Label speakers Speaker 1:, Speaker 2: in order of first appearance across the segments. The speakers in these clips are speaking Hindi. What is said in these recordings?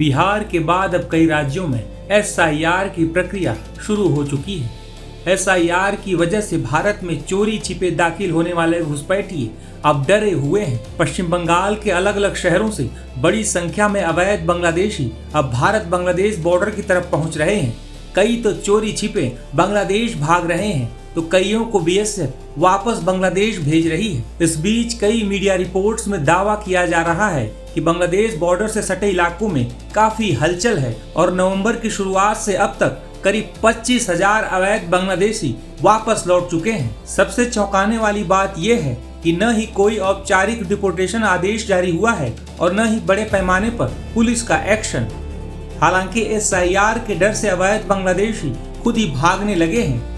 Speaker 1: बिहार के बाद अब कई राज्यों में SIR की प्रक्रिया शुरू हो चुकी है। SIR की वजह से भारत में चोरी छिपे दाखिल होने वाले घुसपैठिए अब डरे हुए हैं। पश्चिम बंगाल के अलग अलग शहरों से बड़ी संख्या में अवैध बांग्लादेशी अब भारत बांग्लादेश बॉर्डर की तरफ पहुंच रहे हैं। कई तो चोरी छिपे बांग्लादेश भाग रहे हैं तो कईयों को BSF वापस बांग्लादेश भेज रही है। इस बीच कई मीडिया रिपोर्ट्स में दावा किया जा रहा है कि बांग्लादेश बॉर्डर से सटे इलाकों में काफी हलचल है और नवंबर की शुरुआत से अब तक करीब 25,000 अवैध बांग्लादेशी वापस लौट चुके हैं। सबसे चौंकाने वाली बात यह है कि न ही कोई औपचारिक डिपोर्टेशन आदेश जारी हुआ है और न ही बड़े पैमाने पर पुलिस का एक्शन। हालांकि SIR के डर से अवैध बांग्लादेशी खुद ही भागने लगे हैं।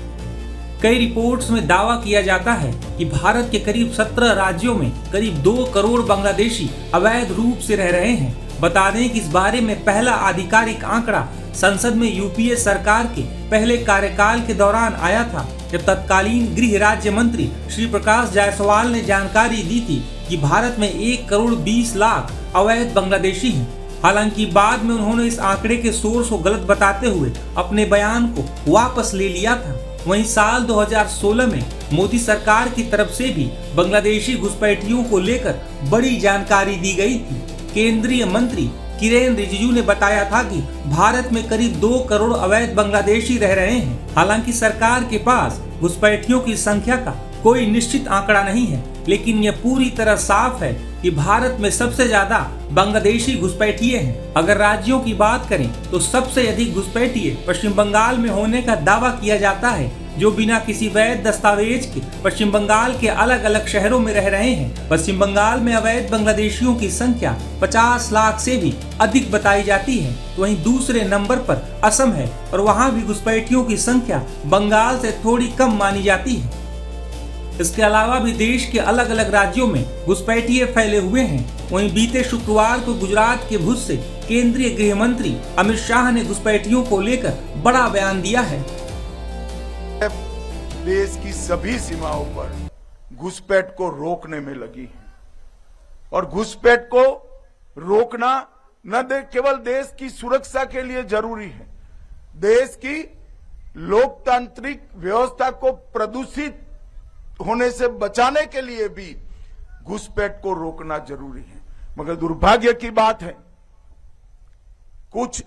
Speaker 1: कई रिपोर्ट्स में दावा किया जाता है कि भारत के करीब 17 राज्यों में करीब 2 करोड़ बांग्लादेशी अवैध रूप से रह रहे हैं। बता दें कि इस बारे में पहला आधिकारिक आंकड़ा संसद में UPA सरकार के पहले कार्यकाल के दौरान आया था, जब तत्कालीन गृह राज्य मंत्री श्री प्रकाश जायसवाल ने जानकारी दी थी कि भारत में 1 करोड़ 20 लाख अवैध बांग्लादेशी हैं। हालांकि बाद में उन्होंने इस आंकड़े के सोर्स को गलत बताते हुए अपने बयान को वापस ले लिया था। वहीं साल 2016 में मोदी सरकार की तरफ से भी बांग्लादेशी घुसपैठियों को लेकर बड़ी जानकारी दी गई थी। केंद्रीय मंत्री किरेन रिजिजू ने बताया था कि भारत में करीब 2 करोड़ अवैध बांग्लादेशी रह रहे हैं। हालांकि सरकार के पास घुसपैठियों की संख्या का कोई निश्चित आंकड़ा नहीं है, लेकिन यह पूरी तरह साफ है कि भारत में सबसे ज्यादा बांग्लादेशी घुसपैठिए हैं। अगर राज्यों की बात करें तो सबसे अधिक घुसपैठिए पश्चिम बंगाल में होने का दावा किया जाता है, जो बिना किसी वैध दस्तावेज के पश्चिम बंगाल के अलग अलग शहरों में रह रहे हैं। पश्चिम बंगाल में अवैध बांग्लादेशियों की संख्या 50 लाख से भी अधिक बताई जाती है। तो वहीं दूसरे नंबर पर असम है और वहां भी घुसपैठियों की संख्या बंगाल से थोड़ी कम मानी जाती है। इसके अलावा भी देश के अलग अलग राज्यों में घुसपैठिए फैले हुए हैं। वहीं बीते शुक्रवार को गुजरात के भुज से केंद्रीय गृह मंत्री अमित शाह ने घुसपैठियों को लेकर बड़ा बयान दिया है।
Speaker 2: देश की सभी सीमाओं पर घुसपैठ को रोकने में लगी है और घुसपैठ को रोकना न केवल देश की सुरक्षा के लिए जरूरी है, देश की लोकतांत्रिक व्यवस्था को प्रदूषित होने से बचाने के लिए भी घुसपैठ को रोकना जरूरी है। मगर दुर्भाग्य की बात है, कुछ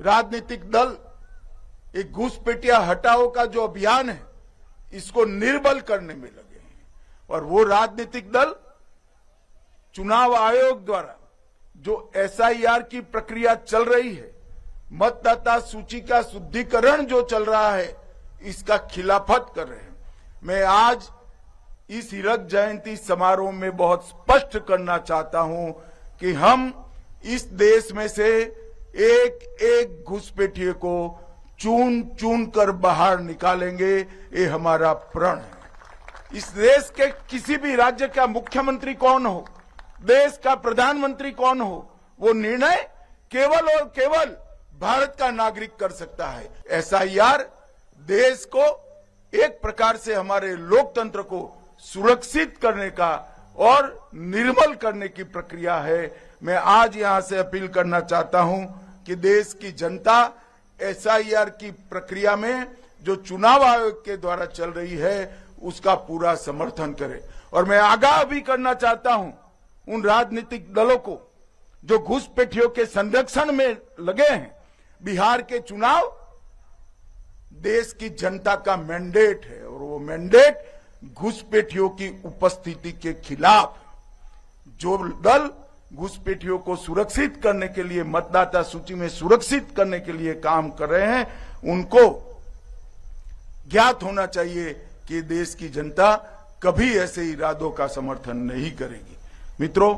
Speaker 2: राजनीतिक दल एक घुसपैठिया हटाओ का जो अभियान है इसको निर्बल करने में लगे हैं और वो राजनीतिक दल चुनाव आयोग द्वारा जो SIR की प्रक्रिया चल रही है, मतदाता सूची का शुद्धिकरण जो चल रहा है, इसका खिलाफत कर रहे हैं। मैं आज इस हीरक जयंती समारोह में बहुत स्पष्ट करना चाहता हूं कि हम इस देश में से एक एक घुसपैठिए को चुन चुन कर बाहर निकालेंगे, ये हमारा प्रण है। इस देश के किसी भी राज्य का मुख्यमंत्री कौन हो, देश का प्रधानमंत्री कौन हो, वो निर्णय केवल और केवल भारत का नागरिक कर सकता है। SIR देश को एक प्रकार से हमारे लोकतंत्र को सुरक्षित करने का और निर्मल करने की प्रक्रिया है। मैं आज यहां से अपील करना चाहता हूं कि देश की जनता SIR की प्रक्रिया में जो चुनाव आयोग के द्वारा चल रही है उसका पूरा समर्थन करे। और मैं आगाह भी करना चाहता हूं उन राजनीतिक दलों को जो घुसपैठियों के संरक्षण में लगे हैं। बिहार के चुनाव देश की जनता का मैंडेट है और वो मैंडेट घुसपैठियों की उपस्थिति के खिलाफ। जो दल घुसपैठियों को सुरक्षित करने के लिए, मतदाता सूची में सुरक्षित करने के लिए काम कर रहे हैं, उनको ज्ञात होना चाहिए कि देश की जनता कभी ऐसे इरादों का समर्थन नहीं करेगी। मित्रों,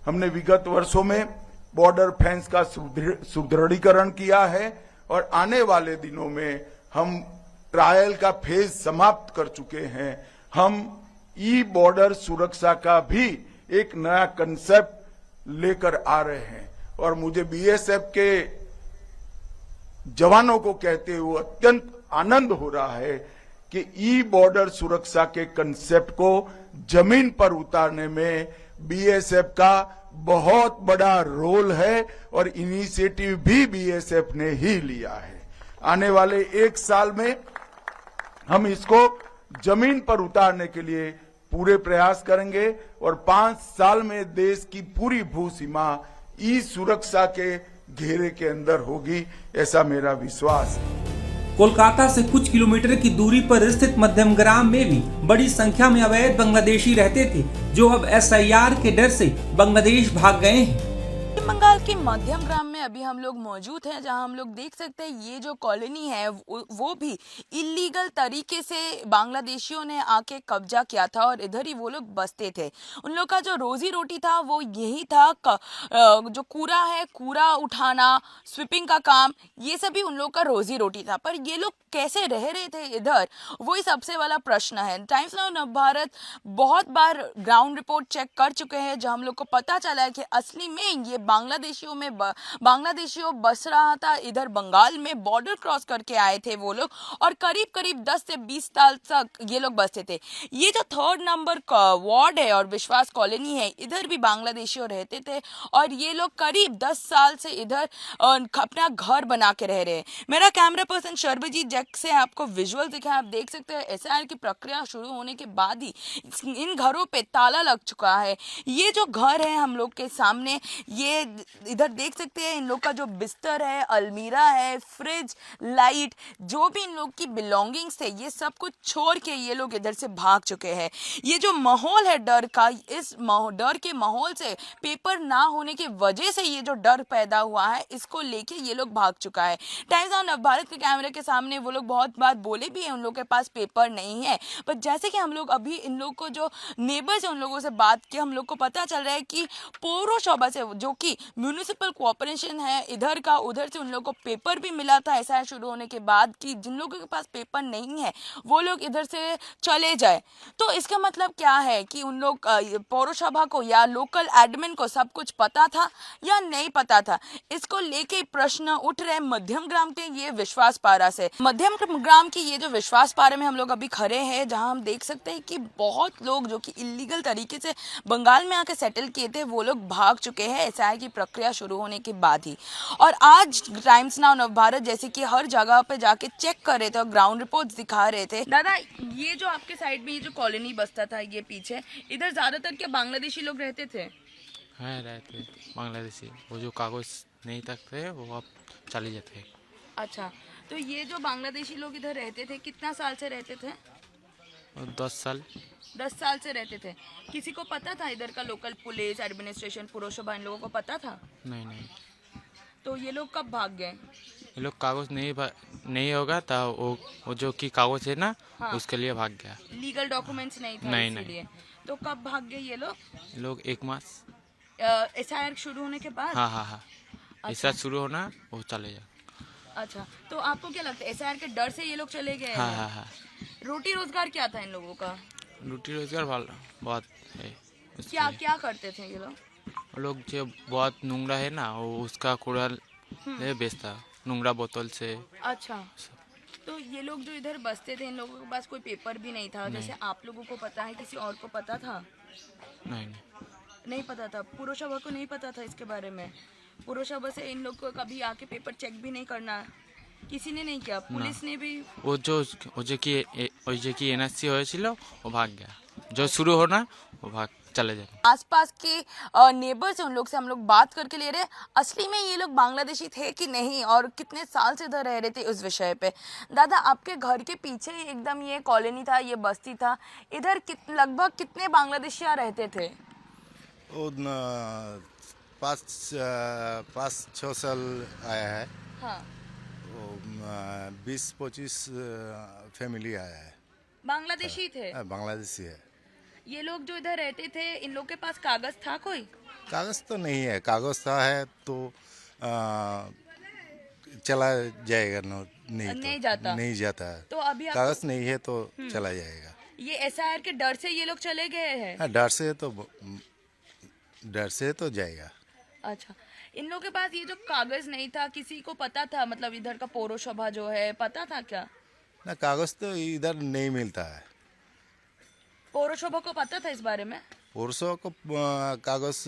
Speaker 2: हमने विगत वर्षों में बॉर्डर फेंस का सुदृढ़ीकरण किया है और आने वाले दिनों में हम ट्रायल का फेज समाप्त कर चुके हैं। हम बॉर्डर सुरक्षा का भी एक नया कंसेप्ट लेकर आ रहे हैं और मुझे BSF के जवानों को कहते हुए अत्यंत आनंद हो रहा है कि ई बॉर्डर सुरक्षा के कंसेप्ट को जमीन पर उतारने में बीएसएफ का बहुत बड़ा रोल है और इनिशिएटिव भी बीएसएफ ने ही लिया है। आने वाले 1 साल में हम इसको जमीन पर उतारने के लिए पूरे प्रयास करेंगे और 5 साल में देश की पूरी भू सीमा ई सुरक्षा के घेरे के अंदर होगी, ऐसा मेरा विश्वास है।
Speaker 1: कोलकाता से कुछ किलोमीटर की दूरी पर स्थित मध्यम ग्राम में भी बड़ी संख्या में अवैध बांग्लादेशी रहते थे, जो अब एसआईआर के डर से बांग्लादेश भाग गए हैं।
Speaker 3: पश्चिम बंगाल के मध्यम ग्राम में अभी हम लोग मौजूद हैं, जहां हम लोग देख सकते हैं ये जो कॉलोनी है वो भी इलीगल तरीके से बांग्लादेशियों ने आके कब्जा किया था और इधर ही वो लोग बसते थे। उन लोग का जो रोजी रोटी था वो यही था, जो कूड़ा है, कूड़ा उठाना, स्वीपिंग का काम, ये सभी उन लोग का रोजी रोटी था। पर ये लोग कैसे रह रहे थे इधर, वही सबसे वाला प्रश्न है। टाइम्स नाउ नवभारत बहुत बार ग्राउंड रिपोर्ट चेक कर चुके हैं, जहां हम लोग को पता चला है कि असली में ये बांग्लादेशियों बस रहा था इधर बंगाल में, बॉर्डर क्रॉस करके आए थे वो लोग और करीब 10 से 20 साल तक ये लोग बसते थे। ये जो 3rd नंबर का वार्ड है और विश्वास कॉलोनी है, इधर भी बांग्लादेशियों रहते थे और ये लोग करीब 10 साल से इधर अपना घर बना के रह रहे हैं। मेरा कैमरा पर्सन शर्बजीत जैक से आपको विजुअल दिखा, आप देख सकते हैं एसआईआर की प्रक्रिया शुरू होने के बाद ही इन घरों पे ताला लग चुका है। ये जो घर है हम लोग के सामने, ये इधर देख सकते हैं इन लोग का जो बिस्तर है, अलमीरा है, फ्रिज, लाइट, जो भी इन लोग की बिलोंगिंग्स थे, ये सब कुछ छोड़ के ये लोग इधर से भाग चुके हैं। ये जो माहौल है डर का, इस डर के माहौल से, पेपर ना होने की वजह से ये जो डर पैदा हुआ है, इसको लेके ये लोग भाग चुका है। टाइम्स नाउ नवभारत के कैमरे के सामने वो लोग बहुत बात बोले भी हैं उन लोग के पास पेपर नहीं है, पर जैसे कि हम लोग अभी इन लोग को जो नेबर्स है उन लोगों से बात की, हम लोग को पता चल रहा है कि पौरसभा से, जो कि म्यूनिसिपल कॉर्पोरेशन है इधर का, उधर से उन लोगों को पेपर भी मिला था एसआईआर शुरू होने के बाद कि जिन लोगों के पास पेपर नहीं है वो लोग इधर से चले जाए। तो इसका मतलब क्या है कि उन लोग पौरसभा को या लोकल एडमिन को सब कुछ पता था या नहीं पता था, इसको लेके प्रश्न उठ रहे मध्यम ग्राम के ये विश्वास पारा से। मध्यम ग्राम की ये जो विश्वास पारा में हम लोग अभी खड़े हैं, जहां हम देख सकते हैं कि बहुत लोग जो कि इलीगल तरीके से बंगाल में आके सेटल किए थे वो लोग भाग चुके हैं एसआईआर की प्रक्रिया शुरू होने के बाद ही। और आज टाइम्स नाउ नवभारत जैसे कि हर जगह पे जाके चेक कर रहे थे और ग्राउंड रिपोर्ट्स दिखा रहे थे। दादा, ये जो आपके साइड में ये जो कॉलोनी बसता था, ये पीछे इधर ज्यादातर क्या बांग्लादेशी लोग रहते थे?
Speaker 4: हाँ, रहते बांग्लादेशी। वो जो कागज नहीं तक थे वो अब चले जाते। अच्छा,
Speaker 3: तो ये जो बांग्लादेशी लोग इधर रहते थे, कितना साल से रहते थे?
Speaker 4: 10 साल।
Speaker 3: 10 साल से रहते थे। किसी को पता था इधर का, लोकल पुलिस, एडमिनिस्ट्रेशन, पौरसभा, इन लोगों को पता था?
Speaker 4: नहीं।
Speaker 3: तो ये लोग कब भाग गए?
Speaker 4: ये लोग कागज नहीं होगा था, वो जो कि कागज है ना,
Speaker 3: हाँ।
Speaker 4: उसके लिए भाग गया।
Speaker 3: लीगल डॉक्यूमेंट्स नहीं था इसलिए। तो कब भाग गए ये लोग?
Speaker 4: 1 मास
Speaker 3: एसआईआर शुरू होने के बाद?
Speaker 4: हाँ। ऐसा शुरू होना वो चले जा।
Speaker 3: अच्छा, तो आपको क्या लगता है एसआईआर के डर से ये लोग चले गए?
Speaker 4: हाँ।
Speaker 3: रोटी रोजगार क्या था इन लोगों का?
Speaker 4: रोटी रोजगार बहुत है।
Speaker 3: क्या करते थे ये लोग?
Speaker 4: वो लोग जो बहुत नूंगरा है ना, वो उसका कूड़ा बेचता, नूंगरा बोतल से। अच्छा,
Speaker 3: तो ये लोग जो इधर बसते थे, इन लोगों के पास कोई पेपर भी नहीं था? जैसे आप लोगों को पता है, किसी और को पता था? नहीं पता था। पौरसभा को नहीं पता था इसके बारे में? पौरसभा से इन लोग को कभी आके पेपर चेक भी नहीं करना, किसी ने नहीं किया? पुलिस ने भी?
Speaker 4: वो जो कि एनआरसी হয়েছিল वो भाग गया। जो शुरू होना वो भाग चले जाए।
Speaker 3: आसपास के नेबर्स उन लोग से हम लोग बात करके ले रहे हैं असली में ये लोग बांग्लादेशी थे कि नहीं और कितने साल से इधर रह रहे थे उस विषय पे। दादा, आपके घर के पीछे एकदम ये कॉलोनी था, ये बस्ती था, इधर लगभग कितने बांग्लादेशियाँ रहते थे?
Speaker 5: 5-6 साल आया है।
Speaker 3: हाँ।
Speaker 5: 20-25 फैमिली आया है।
Speaker 3: बांग्लादेशी थे?
Speaker 5: बांग्लादेशी है।
Speaker 3: ये लोग जो इधर रहते थे, इन लोग के पास कागज था कोई?
Speaker 5: कागज तो नहीं है, कागज था है तो चला जाएगा। नहीं जाता।
Speaker 3: तो अभी
Speaker 5: कागज नहीं है तो चला जाएगा।
Speaker 3: ये एसआईआर के डर से ये लोग चले गए हैं?
Speaker 5: हाँ, डर से तो जाएगा।
Speaker 3: अच्छा, इन लोगों के पास ये जो कागज नहीं था, किसी को पता था? मतलब इधर का पौरसभा जो है, पता था क्या?
Speaker 5: ना कागज तो इधर नहीं मिलता है।
Speaker 3: पौरशोभा को पता था इस बारे में?
Speaker 5: पुरुषों को कागज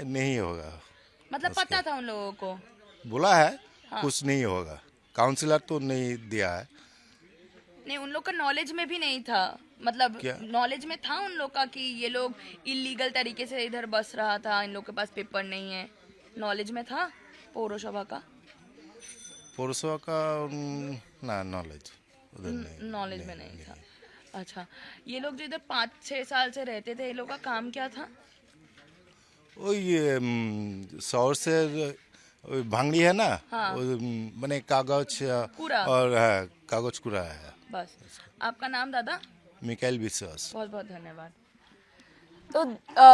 Speaker 5: नहीं होगा।
Speaker 3: मतलब पता था उन लोगों को?
Speaker 5: बोला है कुछ नहीं होगा। काउंसलर तो नहीं दिया है।
Speaker 3: नहीं, उन लोग का नॉलेज में भी नहीं था, मतलब
Speaker 5: क्या?
Speaker 3: नॉलेज में था उन लोग का कि ये लोग इलीगल तरीके से इधर बस रहा था, इन लोग के पास पेपर नहीं है, नॉलेज में था पौरशोभा का?
Speaker 5: पुरुषों का ना नॉलेज उधर नहीं,
Speaker 3: नॉलेज में नहीं था। अच्छा, ये लोग जो इधर 5-6 साल से रहते थे, ये लोग का काम क्या था?
Speaker 5: वो ये शौर से भांगड़ी है ना,
Speaker 3: हाँ।
Speaker 5: वो बने कागज
Speaker 3: कूड़ा।
Speaker 5: और कागज कूड़ा है।
Speaker 3: बस। आपका नाम दादा?
Speaker 5: मिकाइल विश्वास।
Speaker 3: बहुत बहुत धन्यवाद। तो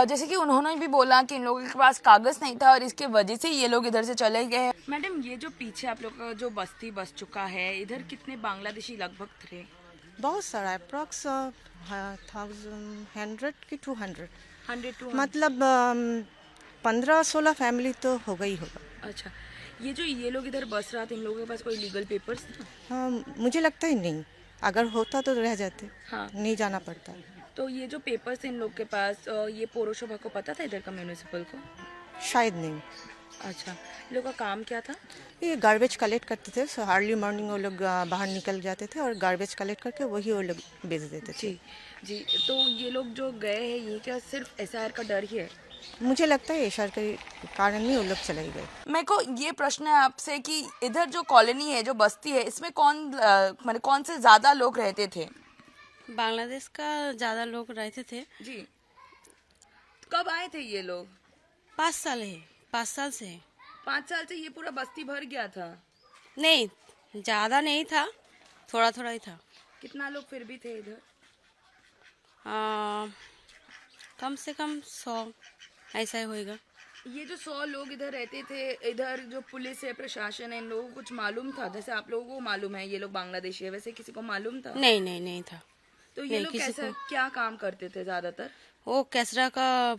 Speaker 3: जैसे कि उन्होंने भी बोला कि इन लोगों के पास कागज नहीं था और इसके वजह से ये लोग इधर से चले गए। मैडम, ये जो पीछे आप लोग का जो बस्ती बस चुका है, इधर कितने बांग्लादेशी लगभग थे?
Speaker 6: बहुत सारा, अप्रॉक्स 100 की 200,
Speaker 3: 100
Speaker 6: मतलब 15-16 फैमिली तो होगा ही होगा।
Speaker 3: अच्छा, ये जो ये लोग इधर बस रहा था, इन लोगों के पास कोई लीगल पेपर्स था?
Speaker 6: हाँ, मुझे लगता ही नहीं, अगर होता तो रह जाते।
Speaker 3: हाँ।
Speaker 6: नहीं जाना पड़ता।
Speaker 3: तो ये जो पेपर्स इन लोग के पास, ये पौरशोभा को पता था इधर का म्यूनिसिपल को?
Speaker 6: शायद नहीं।
Speaker 3: अच्छा, इन लोग का काम क्या था?
Speaker 6: ये गार्बेज कलेक्ट करते थे, सो अर्ली मॉर्निंग वो लोग बाहर निकल जाते थे और गार्बेज कलेक्ट करके वही वो लोग बेच देते थे।
Speaker 3: जी जी। तो ये लोग जो गए हैं, ये क्या सिर्फ SIR का डर ही है?
Speaker 6: मुझे लगता है एशर के कारण ही वो लोग चले गए।
Speaker 3: मेरे को ये प्रश्न है आपसे कि इधर जो कॉलोनी है, जो बस्ती है, इसमें मतलब कौन से ज्यादा लोग रहते थे?
Speaker 7: बांग्लादेश का ज़्यादा लोग रहते थे।
Speaker 3: जी। कब आए थे ये लोग?
Speaker 7: 5 साल है, 5 साल से।
Speaker 3: 5 साल से ये पूरा बस्ती भर गया था?
Speaker 7: नहीं, ज़्यादा नहीं था, थोड़ा थोड़ा ही था।
Speaker 3: कितना लोग फिर भी थे इधर?
Speaker 7: कम से कम 100 ऐसा ही होएगा।
Speaker 3: ये जो 100 लोग इधर रहते थे, इधर जो पुलिस है, प्रशासन है, इन लोगों को कुछ मालूम था? जैसे आप लोगों को मालूम है ये लोग बांग्लादेशी है, वैसे किसी को मालूम था?
Speaker 7: नहीं नहीं नहीं था।
Speaker 3: तो ये
Speaker 7: नहीं,
Speaker 3: लोग
Speaker 7: किसी
Speaker 3: कैसा क्या काम करते थे ज्यादातर?
Speaker 7: वो कचरा का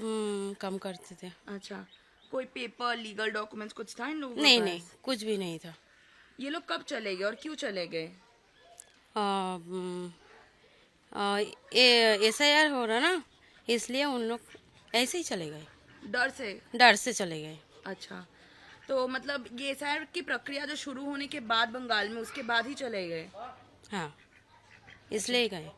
Speaker 7: कम करते थे।
Speaker 3: अच्छा, कोई पेपर, लीगल डॉक्यूमेंट्स कुछ था इन लोगों के
Speaker 7: नहीं
Speaker 3: पास?
Speaker 7: नहीं, कुछ भी नहीं था।
Speaker 3: ये लोग कब चले गए और क्यों चले गए?
Speaker 7: ये SIR हो रहा ना, इसलिए उन लोग ऐसे ही चले गए,
Speaker 3: डर से?
Speaker 7: डर से चले गए।
Speaker 3: अच्छा, तो मतलब ये SIR की प्रक्रिया जो शुरू होने के बाद बंगाल में, उसके बाद ही चले गए?
Speaker 7: हाँ, इसलिए ही गए।